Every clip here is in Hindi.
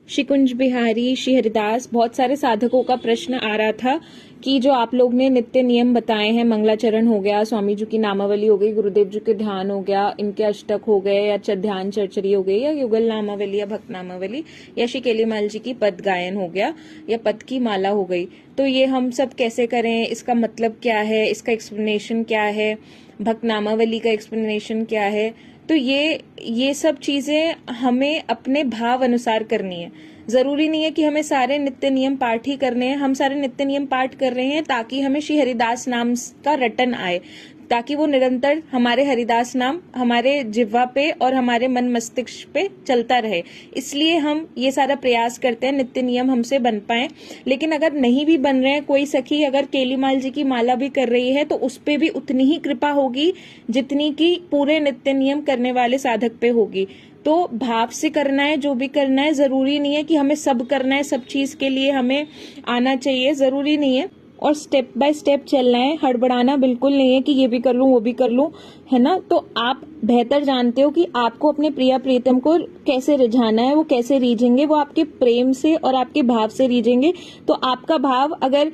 श्री कुंज बिहारी, श्री हरिदास, बहुत सारे साधकों का प्रश्न आ रहा था कि जो आप लोग ने नित्य नियम बताए हैं, मंगलाचरण हो गया, स्वामी जी की नामावली हो गई, गुरुदेव जी के ध्यान हो गया, इनके अष्टक हो गए, या ध्यान चर्चरी हो गई, या युगल नामावली या भक्त नामावली, या श्री केलीमाल जी की पद गायन हो गया, या पद की माला हो गई, तो ये हम सब कैसे करें, इसका मतलब क्या है, इसका एक्सप्लेनेशन क्या है, भक्त नामावली का एक्सप्लेनेशन क्या है। तो ये सब चीजें हमें अपने भाव अनुसार करनी है। जरूरी नहीं है कि हमें सारे नित्य नियम पाठ ही करने हैं। हम सारे नित्य नियम पाठ कर रहे हैं ताकि हमें श्री हरिदास नाम का रटन आए, ताकि वो निरंतर हमारे हरिदास नाम हमारे जिह्वा पे और हमारे मन मस्तिष्क पे चलता रहे। इसलिए हम ये सारा प्रयास करते हैं नित्य नियम हमसे बन पाए। लेकिन अगर नहीं भी बन रहे हैं, कोई सखी अगर केलीमाल जी की माला भी कर रही है, तो उस पे भी उतनी ही कृपा होगी जितनी की पूरे नित्य नियम करने वाले साधक पे होगी। तो भाव से करना है, जो भी करना है। जरूरी नहीं है कि हमें सब करना है, सब चीज के लिए हमें आना चाहिए, जरूरी नहीं है। और स्टेप बाय स्टेप चलना है, हड़बड़ाना बिल्कुल नहीं है कि ये भी कर लूं वो भी कर लूं, है ना। तो आप बेहतर जानते हो कि आपको अपने प्रिया प्रीतम को कैसे रिझाना है, वो कैसे रीझेंगे, वो आपके प्रेम से और आपके भाव से रीझेंगे। तो आपका भाव अगर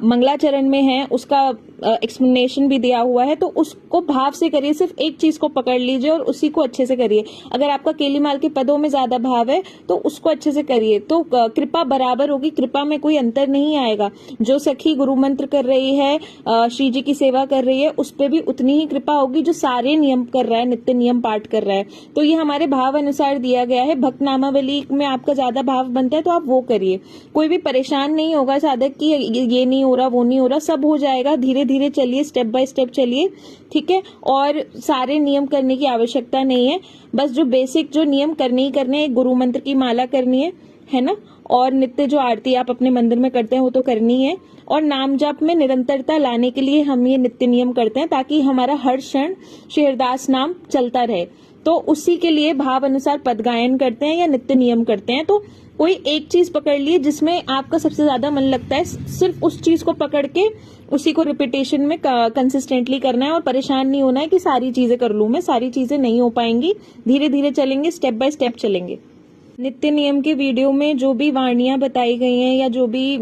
मंगलाचरण में है, उसका एक्सप्लेनेशन भी दिया हुआ है, तो उसको भाव से करिए। सिर्फ एक चीज को पकड़ लीजिए और उसी को अच्छे से करिए। अगर आपका केलीमाल के पदों में ज्यादा भाव है तो उसको अच्छे से करिए, तो कृपा बराबर होगी, कृपा में कोई अंतर नहीं आएगा। जो सखी गुरु मंत्र कर रही है, श्री जी की सेवा कर रही है, उस पर भी उतनी ही कृपा होगी जो सारे नियम कर रहा है, नित्य नियम पाठ कर रहा है। तो ये हमारे भाव अनुसार दिया गया है। भक्त नामावली में आपका ज्यादा भाव बनता है तो आप वो करिए। कोई भी परेशान नहीं होगा साधक की ये नहीं हो रहा वो नहीं हो रहा, सब हो जाएगा। धीरे धीरे चलिए, स्टेप बाय स्टेप चलिए, ठीक है। और सारे नियम करने की आवश्यकता नहीं है, बस जो बेसिक जो नियम करने ही करने हैं। गुरु मंत्र की माला करनी है ना, और नित्य जो आरती आप अपने मंदिर में करते हैं वो तो करनी है। और नाम जाप में निरंतरता लाने के लिए हम ये नित्य नियम करते हैं, ताकि हमारा हर क्षण श्री हरिदास नाम चलता रहे। तो उसी के लिए भाव अनुसार पद गायन करते हैं या नित्य नियम करते हैं। तो कोई एक चीज पकड़ लिए जिसमें आपका सबसे ज्यादा मन लगता है, सिर्फ उस चीज को पकड़ के उसी को रिपीटेशन में कंसिस्टेंटली करना है। और परेशान नहीं होना है कि सारी चीजें कर लूं मैं, सारी चीजें नहीं हो पाएंगी। धीरे धीरे चलेंगे, स्टेप बाय स्टेप चलेंगे। नित्य नियम के वीडियो में जो भी वाणियां बताई गई हैं या जो भी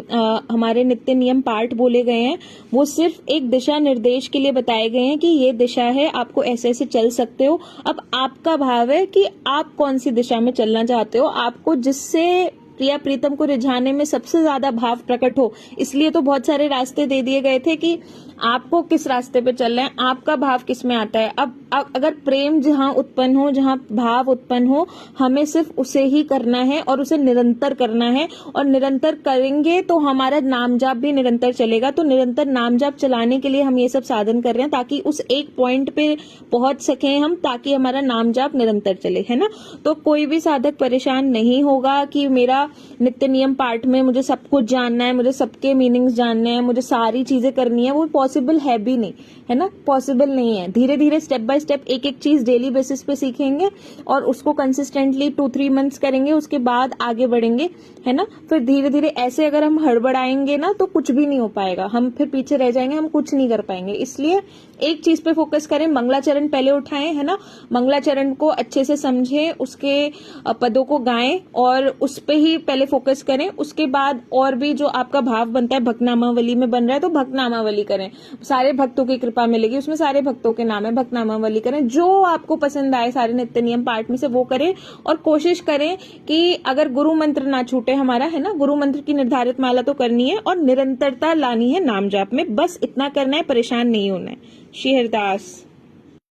हमारे नित्य नियम पाठ बोले गए हैं, वो सिर्फ एक दिशा निर्देश के लिए बताए गए हैं कि ये दिशा है, आपको ऐसे ऐसे चल सकते हो। अब आपका भाव है कि आप कौन सी दिशा में चलना चाहते हो, आपको जिससे प्रिया प्रीतम को रिझाने में सबसे ज्यादा भाव प्रकट हो। इसलिए तो बहुत सारे रास्ते दे दिए गए थे कि आपको किस रास्ते पे चलना है, आपका भाव किस में आता है। अब अगर प्रेम जहां उत्पन्न हो, जहां भाव उत्पन्न हो, हमें सिर्फ उसे ही करना है और उसे निरंतर करना है। और निरंतर करेंगे तो हमारा नाम जाप भी निरंतर चलेगा। तो निरंतर नाम जाप चलाने के लिए हम ये सब साधन कर रहे हैं, ताकि उस एक पॉइंट पे पहुंच सके हम, ताकि हमारा नाम जाप निरंतर चले, है ना। तो कोई भी साधक परेशान नहीं होगा कि मेरा नित्य नियम पाठ में मुझे सब कुछ जानना है, मुझे सबके मीनिंग्स जानने हैं, मुझे सारी चीजें करनी है। वो पॉसिबल है भी नहीं, है ना, पॉसिबल नहीं है। धीरे धीरे स्टेप बाय स्टेप एक एक चीज डेली बेसिस पे सीखेंगे और उसको कंसिस्टेंटली 2-3 मंथ्स करेंगे, उसके बाद आगे बढ़ेंगे, है ना। फिर धीरे धीरे ऐसे अगर हम हड़बड़ाएंगे ना तो कुछ भी नहीं हो पाएगा, हम फिर पीछे रह जाएंगे, हम कुछ नहीं कर पाएंगे। इसलिए एक चीज पे फोकस करें, मंगलाचरण पहले उठाएं, है ना। मंगलाचरण को अच्छे से समझें, उसके पदों को गाएं और उस पे ही पहले फोकस करें। उसके बाद और भी जो आपका भाव बनता है, भक्त नामावली में बन रहा है तो भक्त नामावली करें, सारे भक्तों की कृपा मिलेगी, उसमें सारे भक्तों के नाम है, भक्त नामावली करें। जो आपको पसंद आए सारे नित्य नियम पाठ में से वो करें। और कोशिश करें कि अगर गुरु मंत्र ना छूटे हमारा, है ना, गुरु मंत्र की निर्धारित माला तो करनी है और निरंतरता लानी है नाम जाप में। बस इतना करना है, परेशान नहीं होना है। श्री हरिदास।